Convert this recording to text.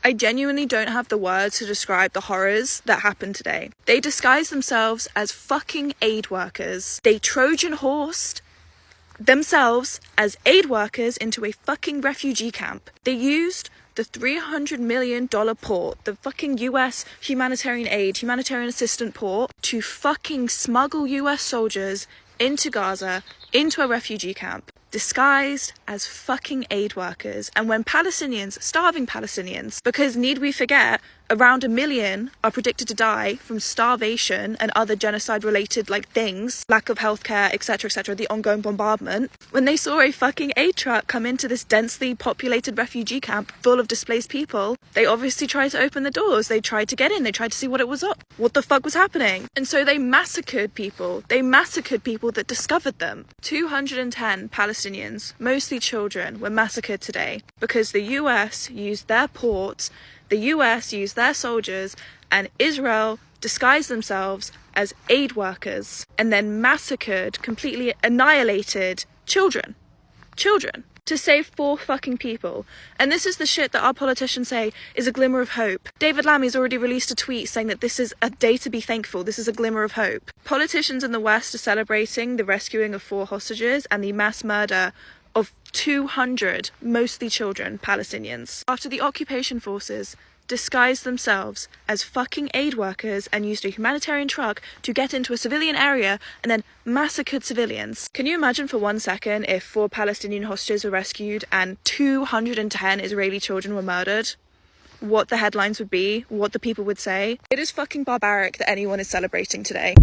I genuinely don't have the words to describe the horrors that happened today. They disguised themselves as fucking aid workers. They Trojan horsed themselves as aid workers into a fucking refugee camp. They used the $300 million port, the fucking US humanitarian assistant port, to fucking smuggle US soldiers into Gaza, into a refugee camp, disguised as fucking aid workers. And when Palestinians, starving Palestinians, because need we forget, around 1 million are predicted to die from starvation and other genocide-related things, lack of healthcare, etc., the ongoing bombardment. When they saw a fucking aid truck come into this densely populated refugee camp full of displaced people, they obviously tried to open the doors. They tried to get in. They tried to see what it was up. What the fuck was happening? And so they massacred people. They massacred people that discovered them. 210 Palestinians, mostly children, were massacred today because the US used their ports, the US used their soldiers, and Israel disguised themselves as aid workers and then massacred, completely annihilated children to save 4 fucking people. And this is the shit that our politicians say is a glimmer of hope. David Lammy's already released a tweet saying that this is a day to be thankful. This is a glimmer of hope. Politicians in the West are celebrating the rescuing of 4 hostages and the mass murder of 200, mostly children, Palestinians, after the occupation forces disguised themselves as fucking aid workers and used a humanitarian truck to get into a civilian area and then massacred civilians. Can you imagine for 1 second if 4 Palestinian hostages were rescued and 210 Israeli children were murdered? What the headlines would be, what the people would say. It is fucking barbaric that anyone is celebrating today.